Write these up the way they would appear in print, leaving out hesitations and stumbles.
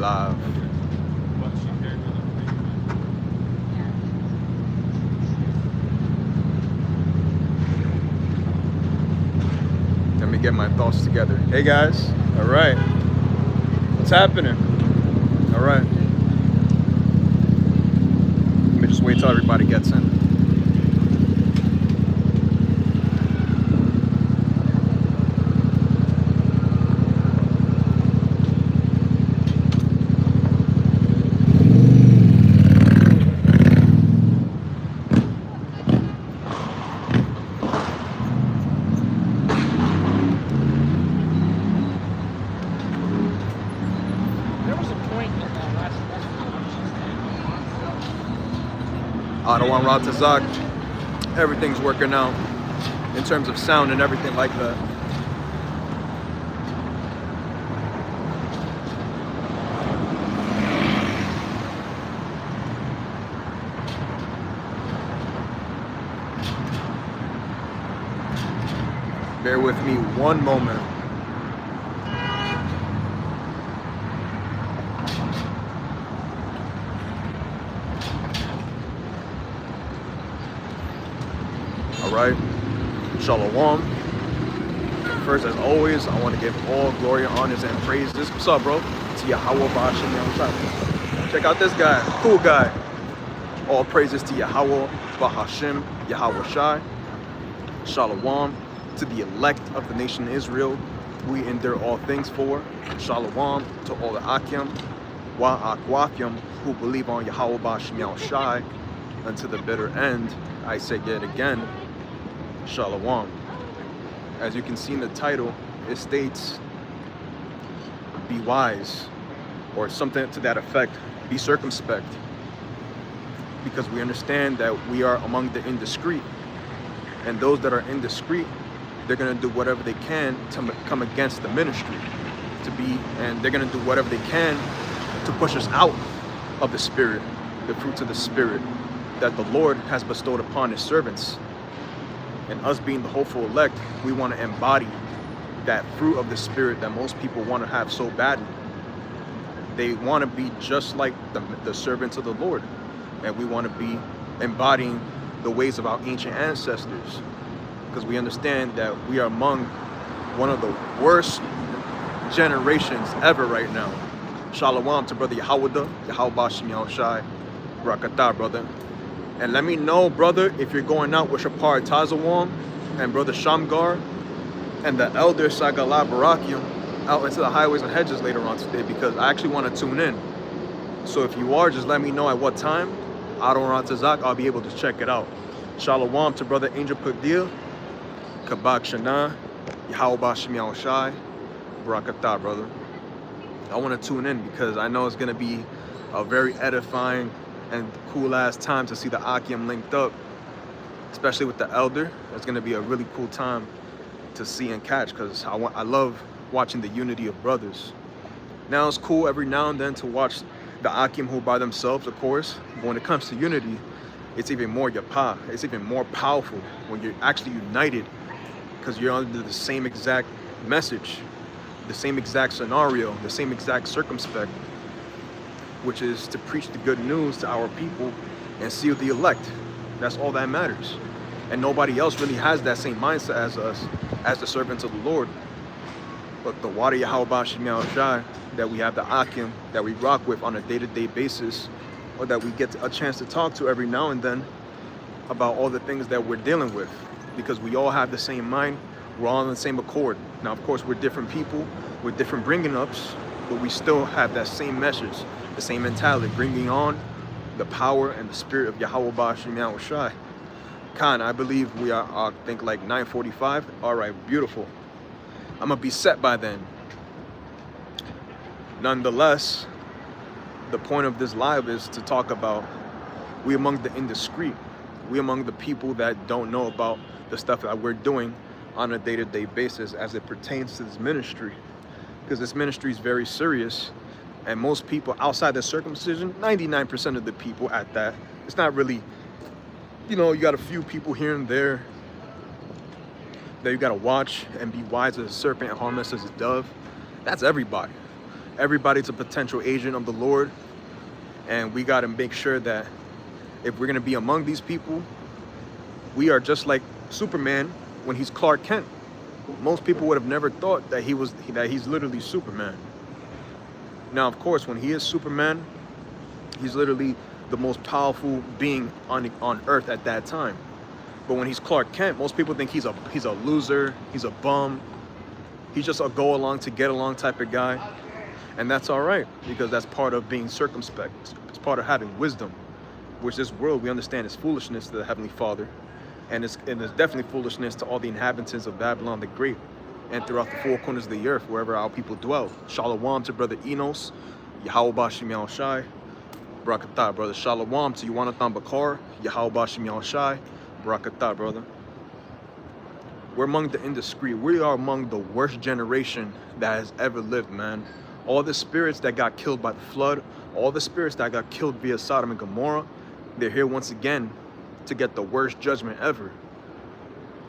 live. Let me get my thoughts together. Hey guys, all right. What's happening? All right. Let me just wait till everybody gets in. Adawan Ratazak, everything's working out in terms of sound and everything like that. Bear with me one moment. Alright, Shalom. First, as always, I want to give all glory, honors, and praises. What's up, bro? To Yahweh Bahashim. Check out this guy, cool guy. All praises to Yahweh Bahashim, Yahweh Shai. Shalom to the elect of the nation Israel, we endure all things for. Shalom to all the Akim, Wa Akwafim, who believe on Yahweh Bahashim Shai unto the bitter end. I say yet again, Shalom. As you can see in the title, it states, be wise, or something to that effect, be circumspect, because we understand that we are among the indiscreet, and those that are indiscreet, they're going to do whatever they can to come against the ministry, and they're going to do whatever they can to push us out of the Spirit, the fruits of the Spirit that the Lord has bestowed upon his servants. And us being the hopeful elect, we want to embody that fruit of the Spirit that most people want to have so badly. They want to be just like the servants of the Lord, and we want to be embodying the ways of our ancient ancestors, because we understand that we are among one of the worst generations ever right now. Shalom to brother Yahweh, Yahweh Bashim Shai, Rakatah, brother. And let me know, brother, if you're going out with Shapar Tazawam and brother Shamgar and the elder Sagala Barakium out into the highways and hedges later on today, because I actually want to tune in. So if you are, just let me know at what time. Adon Ratazak, I'll be able to check it out. Shalom to brother Angel Padil, Kabak Shana, Yahweh Bashim Shai, Barakatah, brother. I want to tune in because I know it's going to be a very edifying and cool ass time to see the Akim linked up, especially with the elder. It's going to be a really cool time to see and catch, because I love watching the unity of brothers. Now it's cool every now and then to watch the Akim who by themselves, of course, but when it comes to unity, it's even more yapah. It's even more powerful when you're actually united, because you're under the same exact message, the same exact scenario, the same exact circumspect, which is to preach the good news to our people and seal the elect. That's all that matters. And nobody else really has that same mindset as us, as the servants of the Lord. But the Wadi Yahweh Bashim Shai that we have, the Akim that we rock with on a day-to-day basis, or that we get a chance to talk to every now and then about all the things that we're dealing with, because we all have the same mind, we're all in the same accord. Now, of course, we're different people with different bringing ups, but we still have that same message, the same mentality, bringing on the power and the spirit of Yahweh Bashim Shai. Khan, I believe we are, I think, like 9:45. All right, beautiful. I'm gonna be set by then. Nonetheless, the point of this live is to talk about we among the indiscreet, we among the people that don't know about the stuff that we're doing on a day-to-day basis as it pertains to this ministry, because this ministry is very serious, and most people outside the circumcision, 99% of the people at that, it's not really, you know, you got a few people here and there that you got to watch and be wise as a serpent and harmless as a dove. That's everybody. Everybody's a potential agent of the Lord, and we got to make sure that if we're going to be among these people, we are just like Superman when he's Clark Kent. Most people would have never thought that he's literally Superman. Now, of course, when he is Superman, he's literally the most powerful being on Earth at that time. But when he's Clark Kent, most people think he's a loser, he's a bum, he's just a go along to get along type of guy. And that's all right, because that's part of being circumspect. It's part of having wisdom, which this world we understand is foolishness to the Heavenly Father. And it's definitely foolishness to all the inhabitants of Babylon the Great and throughout the four corners of the earth, wherever our people dwell. Shalom to Brother Enos, Yahweh Bashim Yahweh Shai, Barakatah, brother. Shalom to Yuwanathan Bakar, Yahweh Bashim Yahweh Shai, Barakatah, brother. We're among the indiscreet. We are among the worst generation that has ever lived, man. All the spirits that got killed by the flood, all the spirits that got killed via Sodom and Gomorrah, they're here once again to get the worst judgment ever.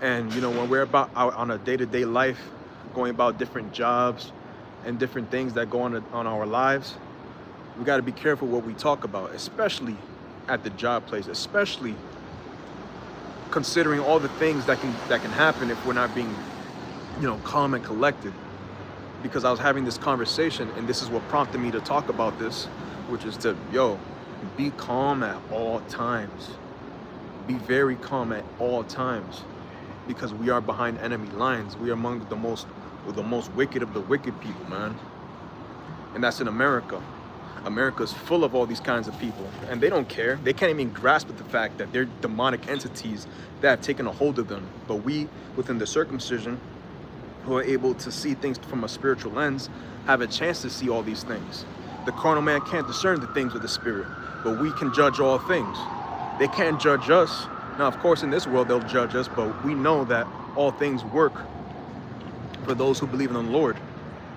And you know, when we're out on a day-to-day life, going about different jobs and different things that go on our lives, we got to be careful what we talk about, especially at the job place, especially considering all the things that can happen if we're not being, you know, calm and collected. Because I was having this conversation, and this is what prompted me to talk about this, which is to, be calm at all times. Be very calm at all times, because we are behind enemy lines. We are among the most wicked of the wicked people, man. And that's in America. America's full of all these kinds of people, and they don't care. They can't even grasp the fact that they're demonic entities that have taken a hold of them. But we, within the circumcision, who are able to see things from a spiritual lens, have a chance to see all these things. The carnal man can't discern the things of the spirit, but we can judge all things. They can't judge us. Now, of course, in this world, they'll judge us, but we know that all things work for those who believe in the Lord,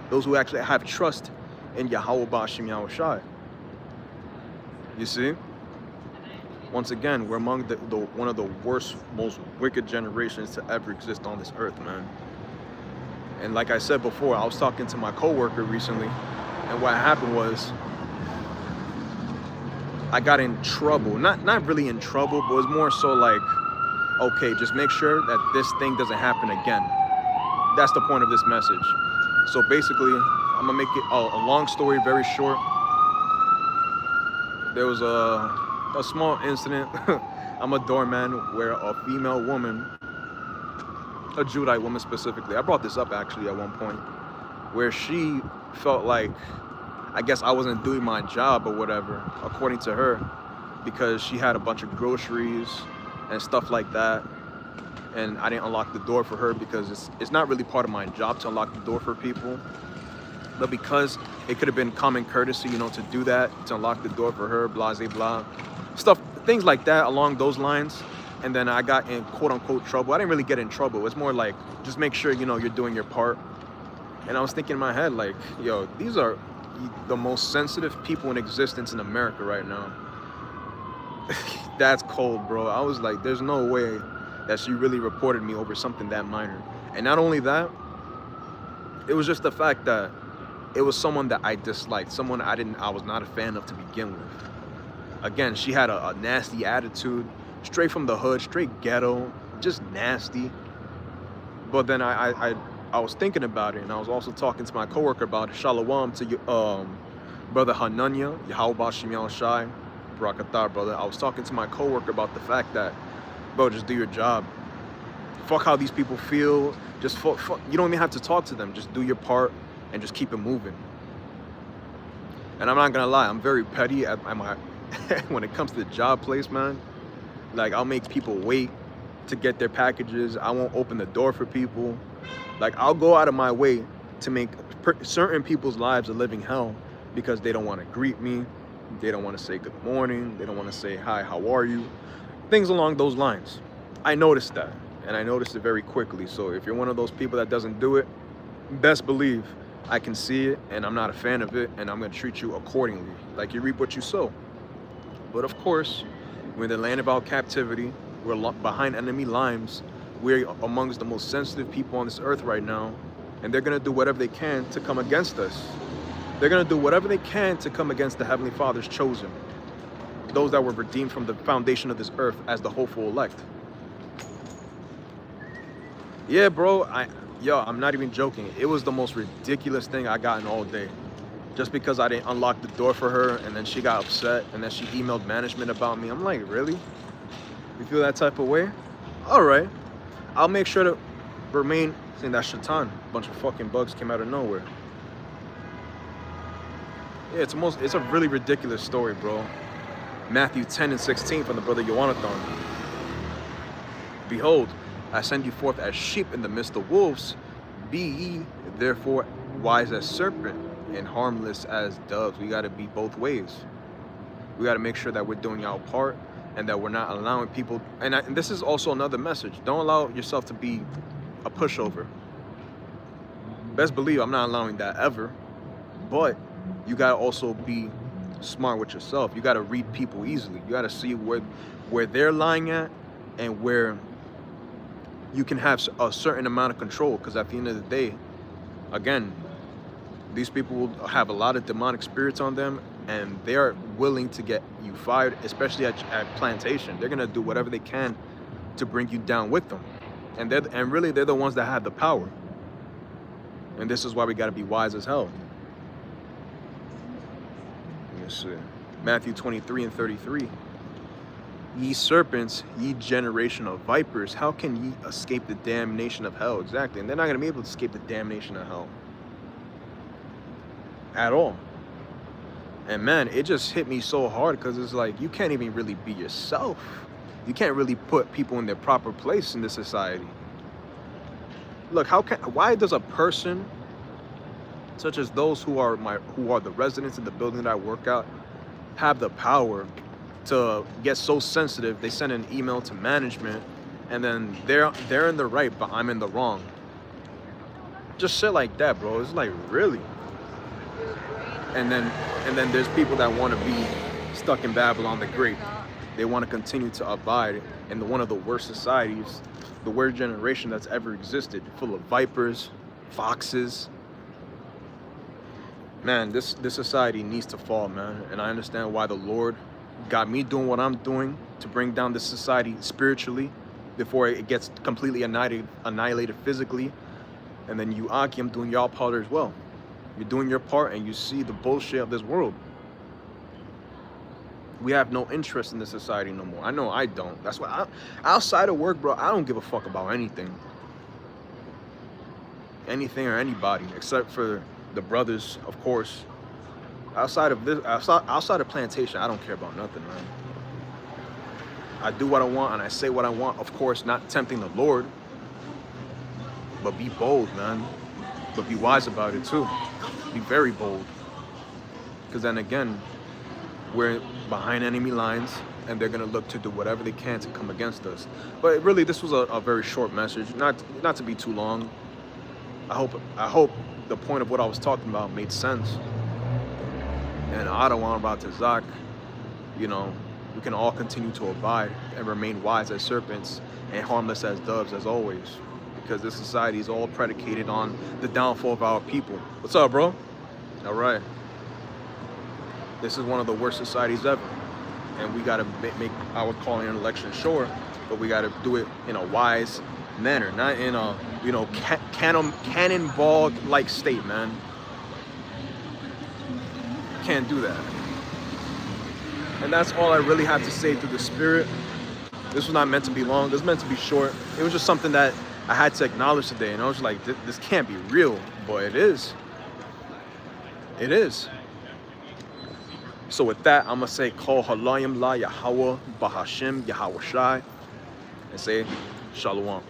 those who actually have trust in Yahweh Bashim Yahweh Shai. You see? Once again, we're among one of the worst, most wicked generations to ever exist on this earth, man. And like I said before, I was talking to my coworker recently, and what happened was I got in trouble. Not really in trouble, but it was more so like, okay, just make sure that this thing doesn't happen again. That's the point of this message. So basically, I'm gonna make it a long story very short. There was a small incident. I'm a doorman where a female woman, a Judite woman specifically, I brought this up actually at one point, where she felt like, I guess I wasn't doing my job or whatever, according to her, because she had a bunch of groceries and stuff like that, and I didn't unlock the door for her because it's not really part of my job to unlock the door for people. But because it could have been common courtesy, you know, to do that, to unlock the door for her, blah, blah, blah, stuff, things like that along those lines. And then I got in quote unquote trouble. I didn't really get in trouble. It was more like, just make sure, you know, you're doing your part. And I was thinking in my head, like, yo, these are the most sensitive people in existence in America right now. That's cold, bro. I was like, there's no way that she really reported me over something that minor. And not only that, it was just the fact that it was someone that I disliked, someone I was not a fan of to begin with. Again, she had a nasty attitude, straight from the hood, straight ghetto, just nasty. But then I was thinking about it, and I was also talking to my coworker about it. Shalom to Brother Hananya, Yahweh Bashim Yahweh Shai, Barakatah, brother. I was talking to my coworker about the fact that, bro, just do your job. Fuck how these people feel. Just fuck. You don't even have to talk to them. Just do your part and just keep it moving. And I'm not gonna lie, I'm very petty at my when it comes to the job place, man. Like, I'll make people wait to get their packages. I won't open the door for people. Like, I'll go out of my way to make certain people's lives a living hell because they don't want to greet me. They don't want to say good morning. They don't want to say, hi, how are you? Things along those lines. I noticed that, and I noticed it very quickly. So if you're one of those people that doesn't do it, best believe I can see it, and I'm not a fan of it, and I'm going to treat you accordingly. Like, you reap what you sow. But of course, we're in the land of our captivity. We're behind enemy lines. We're amongst the most sensitive people on this earth right now, and they're going to do whatever they can to come against us. They're going to do whatever they can to come against the Heavenly Father's chosen, those that were redeemed from the foundation of this earth as the hopeful elect. Yeah, bro, I'm not even joking. It was the most ridiculous thing I gotten all day. Just because I didn't unlock the door for her, and then she got upset, and then she emailed management about me. I'm like, really? You feel that type of way? All right. I'll make sure to remain. Saying that shaitan, a bunch of fucking bugs came out of nowhere. Yeah, it's a really ridiculous story, bro. Matthew 10:16 from the brother Yohanathan. Behold, I send you forth as sheep in the midst of wolves. Be ye therefore wise as serpent and harmless as doves. We got to be both ways. We got to make sure that we're doing our part and that we're not allowing people. And this is also another message. Don't allow yourself to be a pushover. Best believe I'm not allowing that ever. But you got to also be smart with yourself. You got to read people easily. You got to see where they're lying at and where you can have a certain amount of control. Because at the end of the day, again, these people will have a lot of demonic spirits on them, and they're willing to get you fired, especially at plantation. They're gonna do whatever they can to bring you down with them, and really they're the ones that have the power. And this is why we gotta be wise as hell. Let's see, Matthew 23:33. Ye serpents, ye generation of vipers, how can ye escape the damnation of hell? Exactly, and they're not gonna be able to escape the damnation of hell at all. And man, it just hit me so hard because it's like you can't even really be yourself. You can't really put people in their proper place in this society. Look, why does a person such as those who are the residents in the building that I work out have the power to get so sensitive they send an email to management, and then they're in the right but I'm in the wrong? Just shit like that, bro. It's like, really? And then there's people that want to be stuck in Babylon the Great. They want to continue to abide in one of the worst societies, the worst generation that's ever existed, full of vipers, foxes. Man, this society needs to fall, man. And I understand why the Lord got me doing what I'm doing to bring down this society spiritually before it gets completely annihilated physically. And then you, Aki, I'm doing y'all part as well. You're doing your part and you see the bullshit of this world. We have no interest in this society no more. I know I don't. That's why outside of work, bro, I don't give a fuck about anything. Anything or anybody except for the brothers, of course. Outside of plantation, I don't care about nothing, man. I do what I want and I say what I want. Of course, not tempting the Lord, but be bold, man. But be wise about it too. Be very bold. Because then again, we're behind enemy lines and they're gonna look to do whatever they can to come against us. But really, this was a very short message, not to be too long. I hope the point of what I was talking about made sense. And Adawan about to Zach, you know, we can all continue to abide and remain wise as serpents and harmless as doves as always. Because this society is all predicated on the downfall of our people. What's up, bro? All right. This is one of the worst societies ever. And we got to make our calling and election sure, but we got to do it in a wise manner, not in a, you know, cannonball-like state, man. Can't do that. And that's all I really have to say through the spirit. This was not meant to be long. This was meant to be short. It was just something that I had to acknowledge today, and I was like, this can't be real. Boy, it is. It is. So with that, I'm going to say, Kol Halayim La Yahweh Bahashim Yahweh Shai, and say, Shalom.